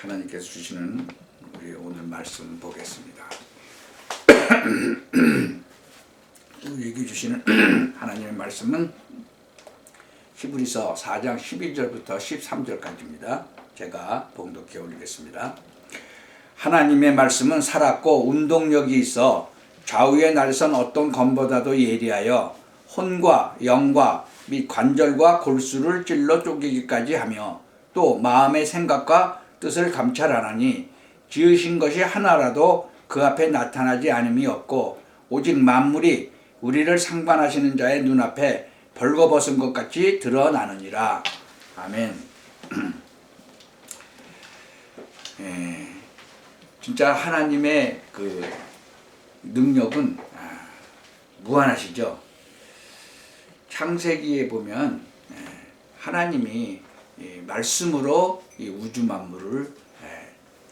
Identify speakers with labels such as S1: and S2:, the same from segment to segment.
S1: 하나님께서 주시는 우리 오늘 말씀 보겠습니다. 우리에게 주시는 하나님의 말씀은 히브리서 4장 12절부터 13절까지입니다. 제가 봉독해 올리겠습니다. 하나님의 말씀은 살았고 운동력이 있어 좌우의 날선 어떤 검보다도 예리하여 혼과 영과 및 관절과 골수를 찔러 쪼개기까지 하며 또 마음의 생각과 뜻을 감찰하나니 지으신 것이 하나라도 그 앞에 나타나지 않음이 없고 오직 만물이 우리를 상관하시는 자의 눈앞에 벌거벗은 것 같이 드러나느니라. 아멘. 진짜 하나님의 그 능력은 무한하시죠. 창세기에 보면 하나님이 말씀으로 이 우주 만물을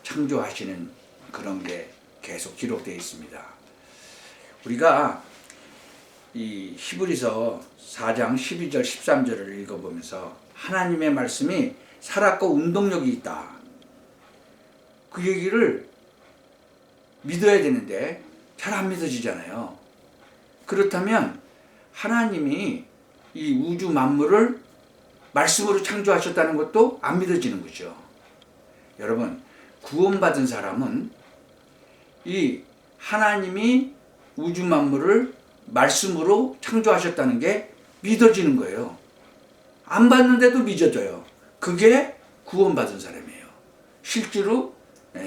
S1: 창조하시는 그런 게 계속 기록되어 있습니다. 우리가 이 히브리서 4장 12절 13절을 읽어보면서 하나님의 말씀이 살았고 운동력이 있다, 그 얘기를 믿어야 되는데 잘 안 믿어지잖아요. 그렇다면 하나님이 이 우주 만물을 말씀으로 창조하셨다는 것도 안 믿어지는 거죠. 여러분, 구원받은 사람은 이 하나님이 우주 만물을 말씀으로 창조하셨다는 게 믿어지는 거예요. 안 봤는데도 믿어져요. 그게 구원받은 사람이에요. 실제로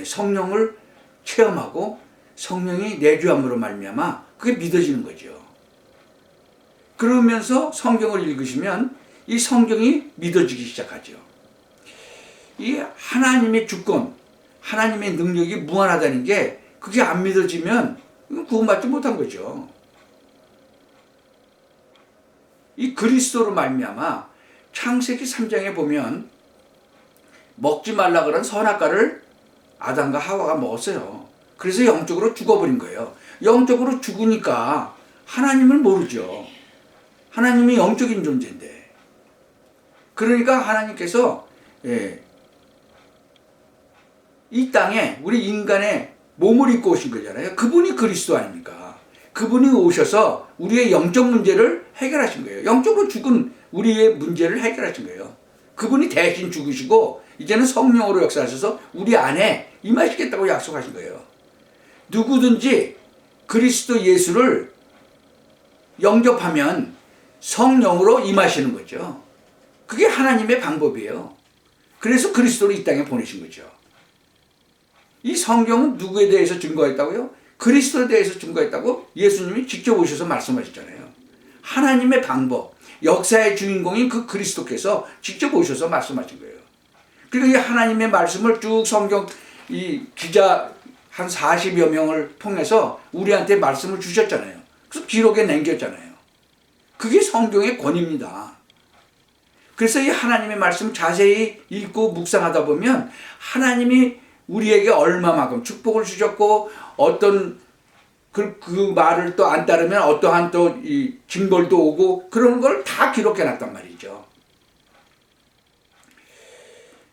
S1: 성령을 체험하고 성령이 내주함으로 말미암아 그게 믿어지는 거죠. 그러면서 성경을 읽으시면 이 성경이 믿어지기 시작하죠. 이 하나님의 주권, 하나님의 능력이 무한하다는 게 그게 안 믿어지면 구원받지 못한 거죠. 이 그리스도로 말미암아 창세기 3장에 보면 먹지 말라 그런 선악과를 아담과 하와가 먹었어요. 그래서 영적으로 죽어버린 거예요. 영적으로 죽으니까 하나님을 모르죠. 하나님이 영적인 존재인데. 그러니까 하나님께서 이 땅에 우리 인간의 몸을 입고 오신 거잖아요. 그분이 그리스도 아닙니까? 그분이 오셔서 우리의 영적 문제를 해결하신 거예요. 영적으로 죽은 우리의 문제를 해결하신 거예요. 그분이 대신 죽으시고 이제는 성령으로 역사하셔서 우리 안에 임하시겠다고 약속하신 거예요. 누구든지 그리스도 예수를 영접하면 성령으로 임하시는 거죠. 그게 하나님의 방법이에요. 그래서 그리스도를 이 땅에 보내신 거죠. 이 성경은 누구에 대해서 증거했다고요? 그리스도에 대해서 증거했다고 예수님이 직접 오셔서 말씀하셨잖아요. 하나님의 방법, 역사의 주인공인 그 그리스도께서 직접 오셔서 말씀하신 거예요. 그리고 이 하나님의 말씀을 쭉 성경 이 기자 한 40여 명을 통해서 우리한테 말씀을 주셨잖아요. 그래서 기록에 남겼잖아요. 그게 성경의 권위입니다. 그래서 이 하나님의 말씀 자세히 읽고 묵상하다 보면 하나님이 우리에게 얼마만큼 축복을 주셨고 어떤 그 말을 또 안 따르면 어떠한 또 이 징벌도 오고 그런 걸 다 기록해 놨단 말이죠.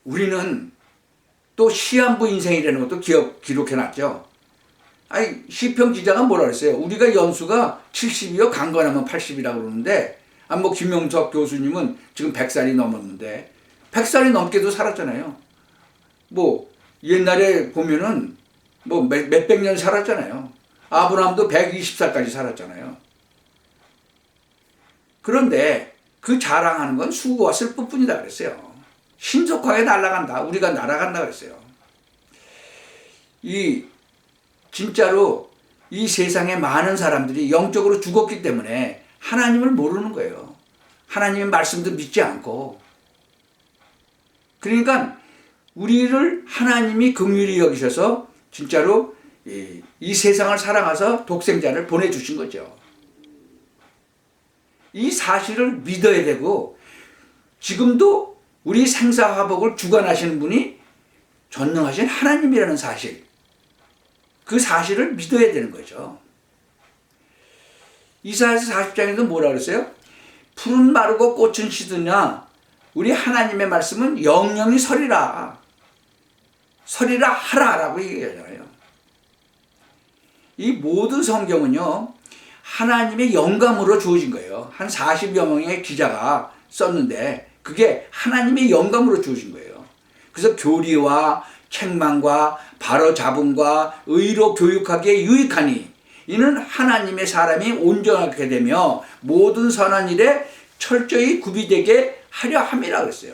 S1: 우리는 또 시한부 인생이라는 것도 기록해 놨죠. 아니, 시편 기자가 뭐라 그랬어요? 우리가 연수가 70이요, 강건하면 80이라고 그러는데, 뭐 김용석 교수님은 지금 100살이 넘었는데 100살이 넘게도 살았잖아요. 뭐 옛날에 보면은 뭐 몇백 년 살았잖아요. 아브라함도 120살까지 살았잖아요. 그런데 그 자랑하는 건 수고와 슬픔뿐이다 그랬어요. 신속하게 날아간다, 우리가 날아간다 그랬어요. 진짜로 이 세상에 많은 사람들이 영적으로 죽었기 때문에 하나님을 모르는 거예요. 하나님의 말씀도 믿지 않고. 그러니까 우리를 하나님이 긍휼히 여기셔서 진짜로 이 세상을 사랑하셔서 독생자를 보내주신 거죠. 이 사실을 믿어야 되고, 지금도 우리 생사화복을 주관하시는 분이 전능하신 하나님이라는 사실, 그 사실을 믿어야 되는 거죠. 이사야서 40장에도 뭐라 그랬어요? 푸른 마르고 꽃은 시드냐 우리 하나님의 말씀은 영영이 서리라. 서리라 하라라고 얘기하잖아요. 이 모든 성경은요, 하나님의 영감으로 주어진 거예요. 한 40여 명의 기자가 썼는데 그게 하나님의 영감으로 주어진 거예요. 그래서 교리와 책망과 바로잡음과 의로 교육하기에 유익하니 이는 하나님의 사람이 온전하게 되며 모든 선한 일에 철저히 구비되게 하려 함이라 그랬어요.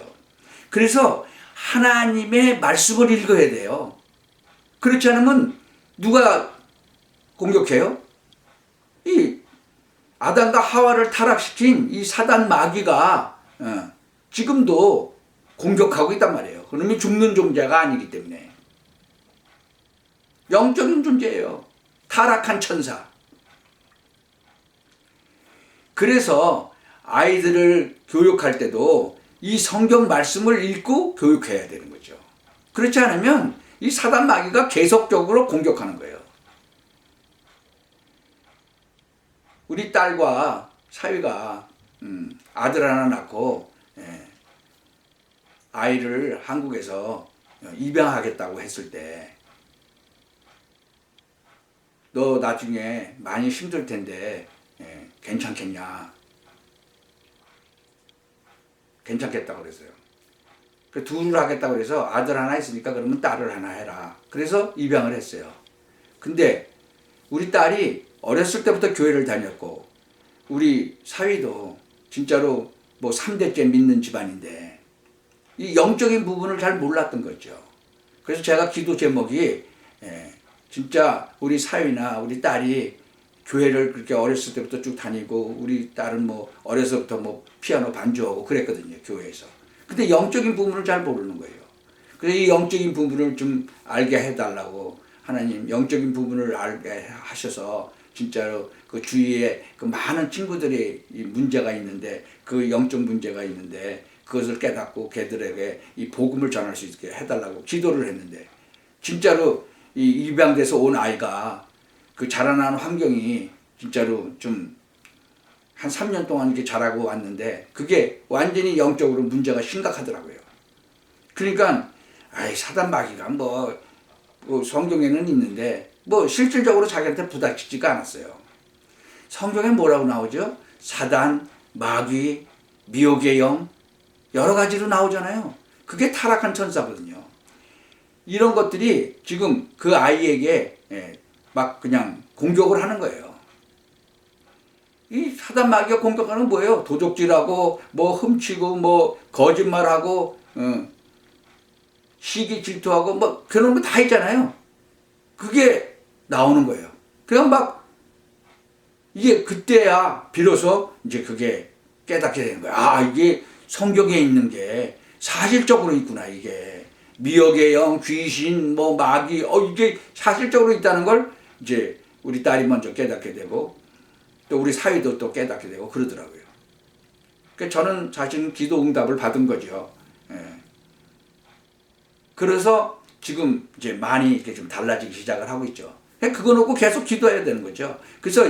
S1: 그래서 하나님의 말씀을 읽어야 돼요. 그렇지 않으면 누가 공격해요? 이 아담과 하와를 타락시킨 이 사단 마귀가 지금도 공격하고 있단 말이에요. 그러면 죽는 존재가 아니기 때문에. 영적인 존재예요. 타락한 천사. 그래서 아이들을 교육할 때도 이 성경 말씀을 읽고 교육해야 되는 거죠. 그렇지 않으면 이 사단 마귀가 계속적으로 공격하는 거예요. 우리 딸과 사위가 아들 하나 낳고 아이를 한국에서 입양하겠다고 했을 때 너 나중에 많이 힘들 텐데 괜찮겠냐? 괜찮겠다고 그랬어요. 그 둘을 하겠다고 그래서 아들 하나 있으니까 그러면 딸을 하나 해라. 그래서 입양을 했어요. 근데 우리 딸이 어렸을 때부터 교회를 다녔고 우리 사위도 진짜로 뭐 3대째 믿는 집안인데 이 영적인 부분을 잘 몰랐던 거죠. 그래서 제가 기도 제목이 진짜 우리 사위나 우리 딸이 교회를 그렇게 어렸을 때부터 쭉 다니고 우리 딸은 뭐 어려서부터 뭐 피아노 반주하고 그랬거든요, 교회에서. 근데 영적인 부분을 잘 모르는 거예요. 그래서 이 영적인 부분을 좀 알게 해달라고 하나님 영적인 부분을 알게 하셔서 진짜로 그 주위에 그 많은 친구들이 이 문제가 있는데 그 영적 문제가 있는데 그것을 깨닫고 걔들에게 이 복음을 전할 수 있게 해달라고 기도를 했는데 진짜로 이 입양돼서 온 아이가 그 자라나는 환경이 진짜로 좀 한 3년 동안 이렇게 자라고 왔는데 그게 완전히 영적으로 문제가 심각하더라고요. 그러니까 아이 사단 마귀가 뭐 성경에는 있는데 뭐 실질적으로 자기한테 부닥치지가 않았어요. 성경에 뭐라고 나오죠? 사단, 마귀, 미혹의 영 여러 가지로 나오잖아요. 그게 타락한 천사거든요. 이런 것들이 지금 그 아이에게 막 그냥 공격을 하는 거예요. 이 사단 마귀가 공격하는 건 뭐예요? 도적질하고 뭐 훔치고 뭐 거짓말하고 시기 질투하고 뭐 그런 거 다 있잖아요. 그게 나오는 거예요. 그냥 막 이게 그때야 비로소 이제 그게 깨닫게 되는 거야. 아, 이게 성경에 있는 게 사실적으로 있구나. 이게 미혹의 영, 귀신, 뭐 마귀, 이게 사실적으로 있다는 걸 이제 우리 딸이 먼저 깨닫게 되고 또 우리 사위도 또 깨닫게 되고 그러더라고요. 그러니까 저는 사실 기도 응답을 받은 거죠. 그래서 지금 이제 많이 이렇게 좀 달라지기 시작을 하고 있죠. 그거 놓고 계속 기도해야 되는 거죠. 그래서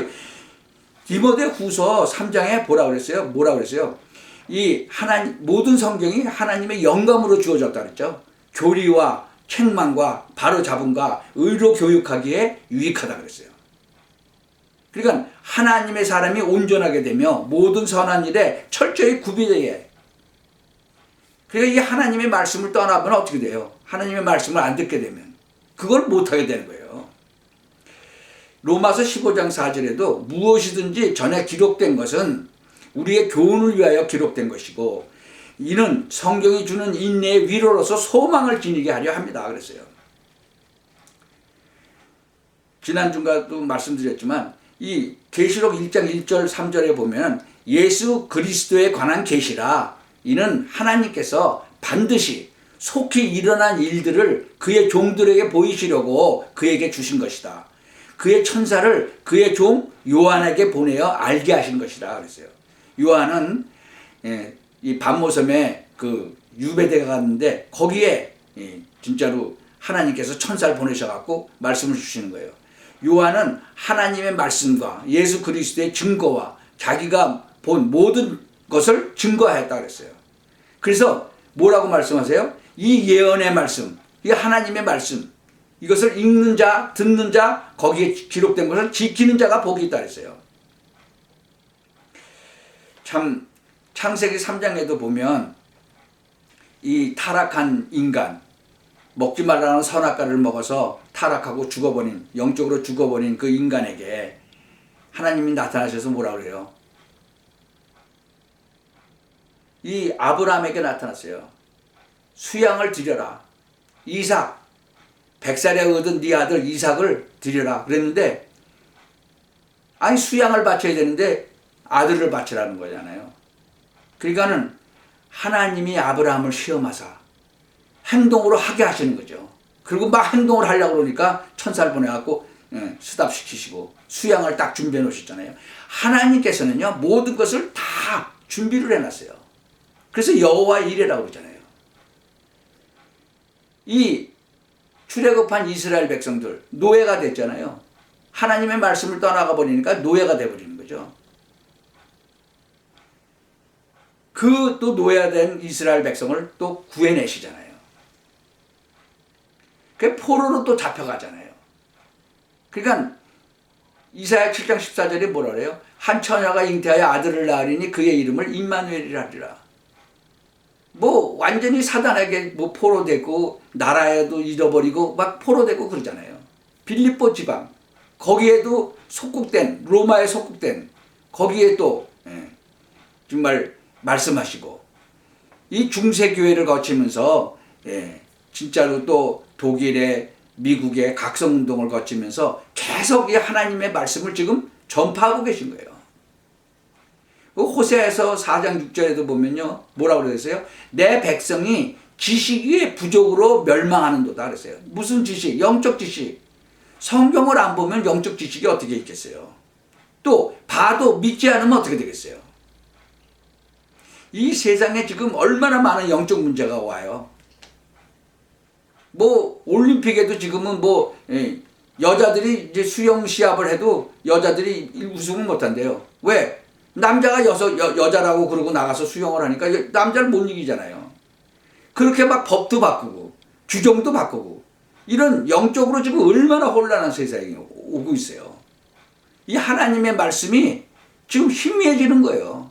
S1: 디모데후서 3장에 뭐라 그랬어요? 이 하나님 모든 성경이 하나님의 영감으로 주어졌다 그랬죠. 교리와 책망과 바로잡음과 의로 교육하기에 유익하다 그랬어요. 그러니까 하나님의 사람이 온전하게 되며 모든 선한 일에 철저히 구비되게. 그러니까 이 하나님의 말씀을 떠나면 어떻게 돼요? 하나님의 말씀을 안 듣게 되면 그걸 못하게 되는 거예요. 로마서 15장 4절에도 무엇이든지 전에 기록된 것은 우리의 교훈을 위하여 기록된 것이고 이는 성경이 주는 인내의 위로로서 소망을 지니게 하려 합니다. 그랬어요. 지난주가도 말씀드렸지만 이 계시록 1장 1절 3절에 보면 예수 그리스도에 관한 계시라 이는 하나님께서 반드시 속히 일어난 일들을 그의 종들에게 보이시려고 그에게 주신 것이다. 그의 천사를 그의 종 요한에게 보내어 알게 하신 것이다. 그랬어요. 요한은 이 반모섬에 그 유배대가 갔는데 거기에 진짜로 하나님께서 천사를 보내셔갖고 말씀을 주시는 거예요. 요한은 하나님의 말씀과 예수 그리스도의 증거와 자기가 본 모든 것을 증거하였다 그랬어요. 그래서 뭐라고 말씀하세요? 이 예언의 말씀, 이 하나님의 말씀, 이것을 읽는 자, 듣는 자, 거기에 기록된 것을 지키는 자가 복이 있다 그랬어요. 참 창세기 3장에도 보면 이 타락한 인간, 먹지 말라는 선악과를 먹어서 타락하고 죽어버린, 영적으로 죽어버린 그 인간에게 하나님이 나타나셔서 뭐라 그래요? 이 아브라함에게 나타났어요. 수양을 드려라. 이삭, 100살에 얻은 네 아들 이삭을 드려라. 그랬는데, 아니 수양을 바쳐야 되는데 아들을 바치라는 거잖아요. 그러니까는 하나님이 아브라함을 시험하사 행동으로 하게 하시는 거죠. 그리고 막 행동을 하려고 그러니까 천사를 보내갖고 스탑시키시고 수양을 딱 준비해 놓으셨잖아요. 하나님께서는요, 모든 것을 다 준비를 해놨어요. 그래서 여호와 이레라고 그러잖아요. 이 출애굽한 이스라엘 백성들 노예가 됐잖아요. 하나님의 말씀을 떠나가 버리니까 노예가 돼버리는 거죠. 그 또 노예된 이스라엘 백성을 또 구해내시잖아요. 그 포로로 또 잡혀가잖아요. 그러니까 이사야 7장 14절에 뭐라 그래요? 한 처녀가 잉태하여 아들을 낳으리니 그의 이름을 임마누엘이라 하리라. 뭐 완전히 사단에게 뭐 포로되고 나라에도 잃어버리고 막 포로되고 그러잖아요. 빌립보 지방 거기에도 속국된, 로마에 속국된 거기에 또 정말 말씀하시고 이 중세교회를 거치면서 진짜로 또 독일에 미국의 각성운동을 거치면서 계속 이 하나님의 말씀을 지금 전파하고 계신 거예요. 호세아서 4장 6절에도 보면요, 뭐라고 그랬어요? 내 백성이 지식 위에 부족으로 멸망하는도다 그랬어요. 무슨 지식? 영적 지식. 성경을 안 보면 영적 지식이 어떻게 있겠어요? 또 봐도 믿지 않으면 어떻게 되겠어요? 이 세상에 지금 얼마나 많은 영적 문제가 와요. 뭐 올림픽에도 지금은 뭐 여자들이 이제 수영 시합을 해도 여자들이 우승을 못한대요. 왜? 남자가 여자라고 그러고 나가서 수영을 하니까 남자를 못 이기잖아요. 그렇게 막 법도 바꾸고 규정도 바꾸고 이런 영적으로 지금 얼마나 혼란한 세상이 오고 있어요. 이 하나님의 말씀이 지금 희미해지는 거예요.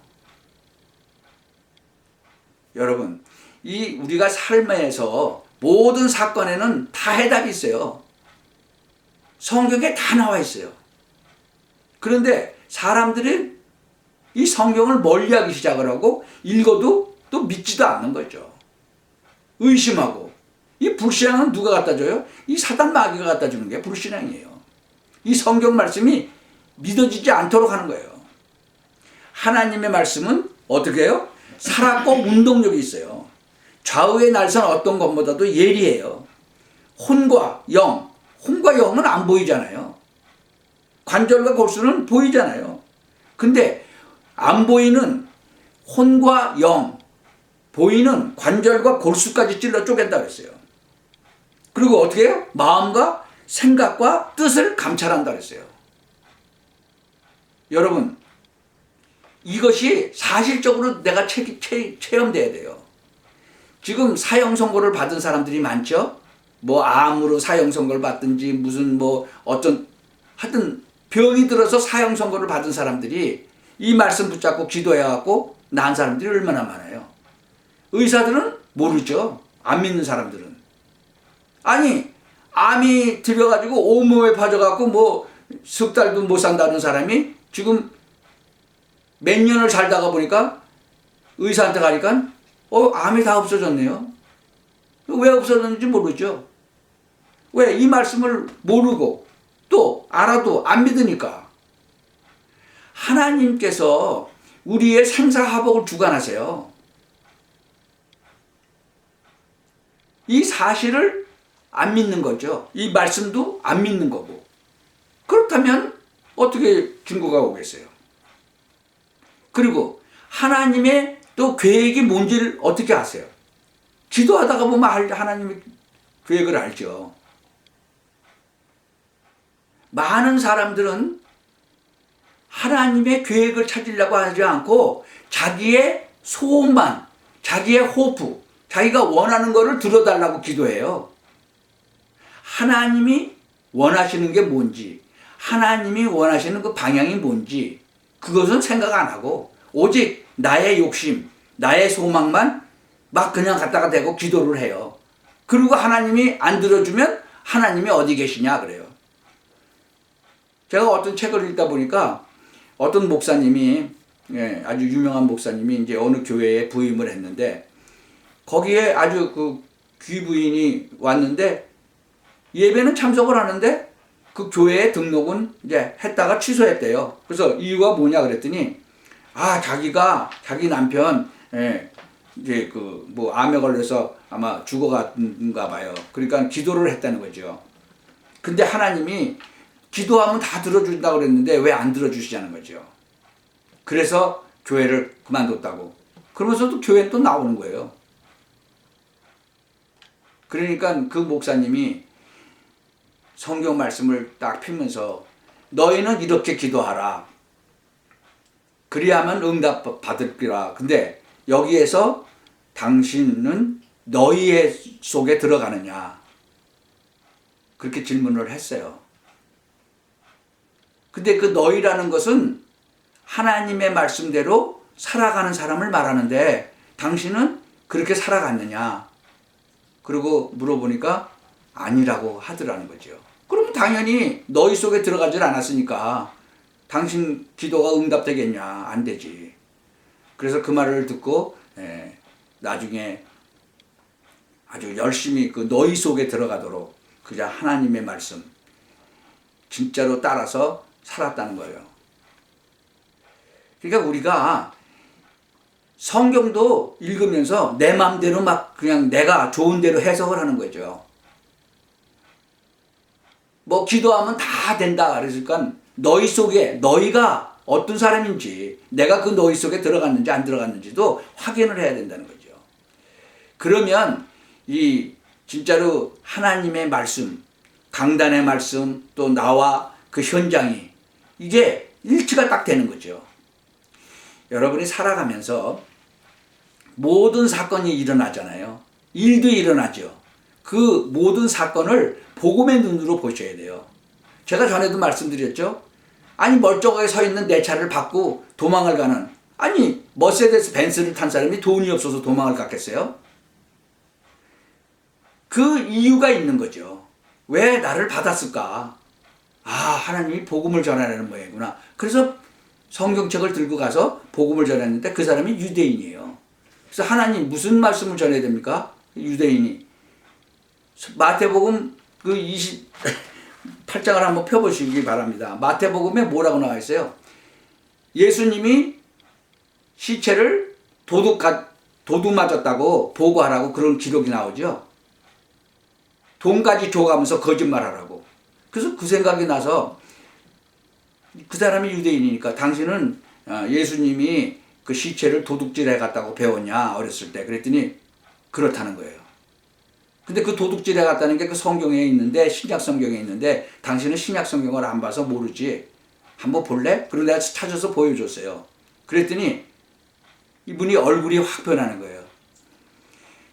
S1: 여러분, 이 우리가 삶에서 모든 사건에는 다 해답이 있어요. 성경에 다 나와 있어요. 그런데 사람들이 이 성경을 멀리하기 시작을 하고 읽어도 또 믿지도 않는 거죠. 의심하고. 이 불신앙은 누가 갖다 줘요? 이 사단 마귀가 갖다 주는 게 불신앙이에요. 이 성경 말씀이 믿어지지 않도록 하는 거예요. 하나님의 말씀은 어떻게 해요? 살았고 운동력이 있어요. 좌우의 날선 어떤 것보다도 예리해요. 혼과 영, 혼과 영은 안 보이잖아요. 관절과 골수는 보이잖아요. 근데 안 보이는 혼과 영, 보이는 관절과 골수까지 찔러 쪼갠다 그랬어요. 그리고 어떻게 해요? 마음과 생각과 뜻을 감찰한다 그랬어요. 여러분, 이것이 사실적으로 내가 체험돼야 돼요. 지금 사형 선고를 받은 사람들이 많죠? 뭐 암으로 사형 선고를 받든지 무슨 뭐 어떤 하여튼 병이 들어서 사형 선고를 받은 사람들이 이 말씀 붙잡고 기도해갖고 난 사람들이 얼마나 많아요. 의사들은 모르죠. 안 믿는 사람들은. 아니 암이 들여가지고 온몸에 파져갖고 뭐 석 달도 못 산다는 사람이 지금 몇 년을 살다가 보니까 의사한테 가니까 암이 다 없어졌네요. 왜 없어졌는지 모르죠. 왜? 이 말씀을 모르고 또 알아도 안 믿으니까. 하나님께서 우리의 생사화복을 주관하세요. 이 사실을 안 믿는 거죠. 이 말씀도 안 믿는 거고. 그렇다면 어떻게 증거가 오겠어요? 그리고 하나님의 또 계획이 뭔지를 어떻게 아세요? 기도하다가 보면 하나님의 계획을 알죠. 많은 사람들은 하나님의 계획을 찾으려고 하지 않고 자기의 소원만, 자기의 호프, 자기가 원하는 것을 들어달라고 기도해요. 하나님이 원하시는 게 뭔지, 하나님이 원하시는 그 방향이 뭔지 그것은 생각 안 하고 오직 나의 욕심, 나의 소망만 막 그냥 갖다가 대고 기도를 해요. 그리고 하나님이 안 들어주면 하나님이 어디 계시냐 그래요. 제가 어떤 책을 읽다 보니까 어떤 목사님이, 아주 유명한 목사님이 이제 어느 교회에 부임을 했는데 거기에 아주 그 귀부인이 왔는데 예배는 참석을 하는데 그 교회에 등록은 이제 했다가 취소했대요. 그래서 이유가 뭐냐 그랬더니 자기가 자기 남편 이제 그 뭐 암에 걸려서 아마 죽어갔는가 봐요. 그러니까 기도를 했다는 거죠. 근데 하나님이 기도하면 다 들어준다고 그랬는데 왜 안 들어주시자는 거죠. 그래서 교회를 그만뒀다고. 그러면서도 교회는 또 나오는 거예요. 그러니까 그 목사님이 성경 말씀을 딱 피면서 너희는 이렇게 기도하라. 그리하면 응답 받을 거라. 근데 여기에서 당신은 너희의 속에 들어가느냐? 그렇게 질문을 했어요. 근데 그 너희라는 것은 하나님의 말씀대로 살아가는 사람을 말하는데 당신은 그렇게 살아갔느냐? 그리고 물어보니까 아니라고 하더라는 거죠. 그럼 당연히 너희 속에 들어가질 않았으니까 당신 기도가 응답되겠냐? 안 되지. 그래서 그 말을 듣고 나중에 아주 열심히 그 너희 속에 들어가도록 그냥 하나님의 말씀 진짜로 따라서 살았다는 거예요. 그러니까 우리가 성경도 읽으면서 내 마음대로 막 그냥 내가 좋은 대로 해석을 하는 거죠. 뭐 기도하면 다 된다 그랬으니까 너희 속에 너희가 어떤 사람인지 내가 그 너희 속에 들어갔는지 안 들어갔는지도 확인을 해야 된다는 거죠. 그러면 이 진짜로 하나님의 말씀, 강단의 말씀 또 나와 그 현장이 이게 일치가 딱 되는 거죠. 여러분이 살아가면서 모든 사건이 일어나잖아요. 일도 일어나죠. 그 모든 사건을 복음의 눈으로 보셔야 돼요. 제가 전에도 말씀드렸죠. 아니 멀쩡하게 서 있는 내 차를 받고 도망을 가는, 아니 머세데스 벤츠를 탄 사람이 돈이 없어서 도망을 갔겠어요? 그 이유가 있는 거죠. 왜 나를 받았을까? 하나님이 복음을 전하라는 모양이구나. 그래서 성경책을 들고 가서 복음을 전했는데 그 사람이 유대인이에요. 그래서 하나님 무슨 말씀을 전해야 됩니까? 유대인이. 마태복음 그 28장을 한번 펴보시기 바랍니다. 마태복음에 뭐라고 나와 있어요? 예수님이 시체를 도둑 맞았다고 보고하라고 그런 기록이 나오죠. 돈까지 줘가면서 거짓말하라고. 그래서 그 생각이 나서 그 사람이 유대인이니까 당신은 예수님이 그 시체를 도둑질해 갔다고 배웠냐 어렸을 때. 그랬더니 그렇다는 거예요. 근데 그 도둑질해 갔다는 게 그 성경에 있는데, 신약 성경에 있는데 당신은 신약 성경을 안 봐서 모르지. 한번 볼래? 그리고 내가 찾아서 보여줬어요. 그랬더니 이분이 얼굴이 확 변하는 거예요.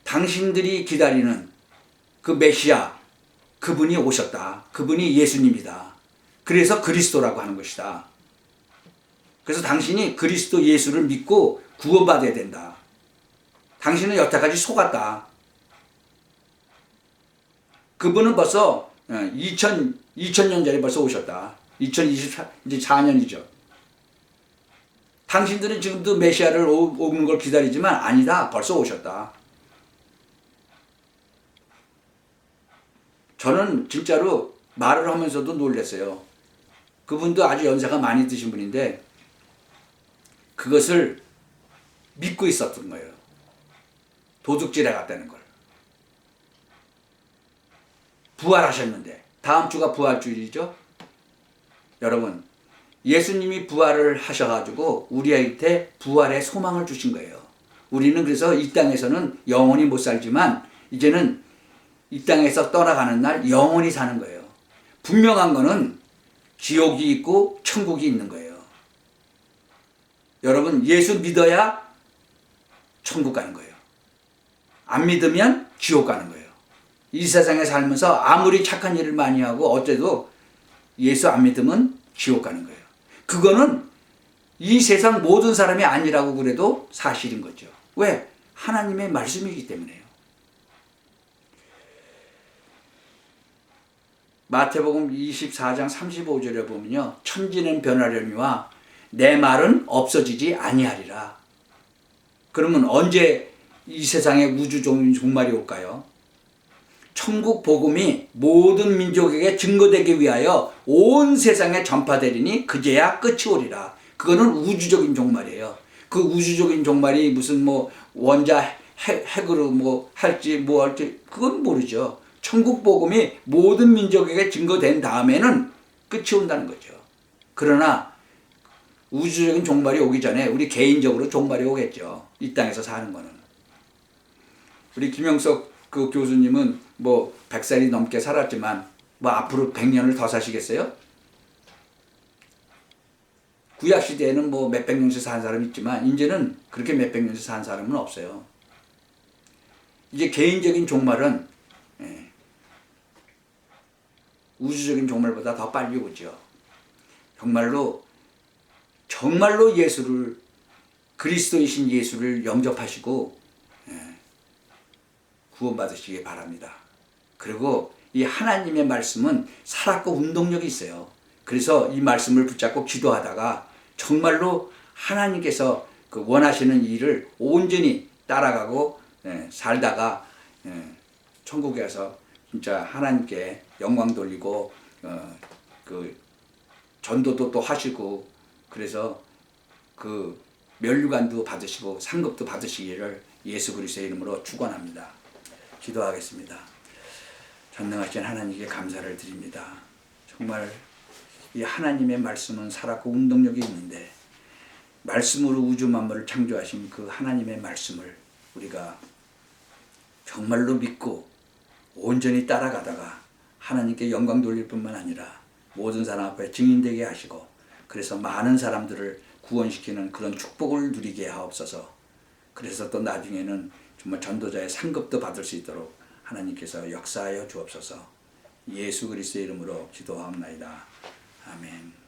S1: 당신들이 기다리는 그 메시아, 그분이 오셨다. 그분이 예수님이다. 그래서 그리스도라고 하는 것이다. 그래서 당신이 그리스도 예수를 믿고 구원받아야 된다. 당신은 여태까지 속았다. 그분은 벌써 2000년 전에 벌써 오셨다. 2024년이죠. 당신들은 지금도 메시아를 오는 걸 기다리지만 아니다. 벌써 오셨다. 저는 진짜로 말을 하면서도 놀랐어요. 그분도 아주 연세가 많이 드신 분인데 그것을 믿고 있었던 거예요. 도둑질해 갔다는 걸. 부활하셨는데 다음 주가 부활주일이죠. 여러분, 예수님이 부활을 하셔가지고 우리한테 부활의 소망을 주신 거예요. 우리는 그래서 이 땅에서는 영원히 못 살지만 이제는 이 땅에서 떠나가는 날 영원히 사는 거예요. 분명한 거는 지옥이 있고 천국이 있는 거예요. 여러분, 예수 믿어야 천국 가는 거예요. 안 믿으면 지옥 가는 거예요. 이 세상에 살면서 아무리 착한 일을 많이 하고 어째도 예수 안 믿으면 지옥 가는 거예요. 그거는 이 세상 모든 사람이 아니라고 그래도 사실인 거죠. 왜? 하나님의 말씀이기 때문에요. 마태복음 24장 35절에 보면요. 천지는 변하려니와 내 말은 없어지지 아니하리라. 그러면 언제 이 세상에 우주적인 종말이 올까요? 천국 복음이 모든 민족에게 증거되기 위하여 온 세상에 전파되리니 그제야 끝이 오리라. 그거는 우주적인 종말이에요. 그 우주적인 종말이 무슨 뭐 원자 핵으로 뭐 할지 뭐 할지 그건 모르죠. 천국 복음이 모든 민족에게 증거된 다음에는 끝이 온다는 거죠. 그러나 우주적인 종말이 오기 전에 우리 개인적으로 종말이 오겠죠. 이 땅에서 사는 거는. 우리 김영석 그 교수님은 뭐 100살이 넘게 살았지만 뭐 앞으로 100년을 더 사시겠어요? 구약 시대에는 뭐 몇백 년씩 산 사람 있지만 이제는 그렇게 몇백 년씩 산 사람은 없어요. 이제 개인적인 종말은 우주적인 종말보다 더 빨리 오죠. 정말로 예수를 그리스도이신 예수를 영접하시고 구원받으시기 바랍니다. 그리고 이 하나님의 말씀은 살았고 운동력이 있어요. 그래서 이 말씀을 붙잡고 기도하다가 정말로 하나님께서 그 원하시는 일을 온전히 따라가고 살다가 천국에 가서 진짜 하나님께 영광 돌리고 그 전도도 또 하시고 그래서 그 면류관도 받으시고 상급도 받으시기를 예수 그리스도의 이름으로 축원합니다. 기도하겠습니다. 전능하신 하나님께 감사를 드립니다. 정말 이 하나님의 말씀은 살았고 운동력이 있는데 말씀으로 우주 만물을 창조하신 그 하나님의 말씀을 우리가 정말로 믿고 온전히 따라가다가 하나님께 영광 돌릴 뿐만 아니라 모든 사람 앞에 증인되게 하시고 그래서 많은 사람들을 구원시키는 그런 축복을 누리게 하옵소서. 그래서 또 나중에는 정말 전도자의 상급도 받을 수 있도록 하나님께서 역사하여 주옵소서. 예수 그리스도의 이름으로 기도하옵나이다. 아멘.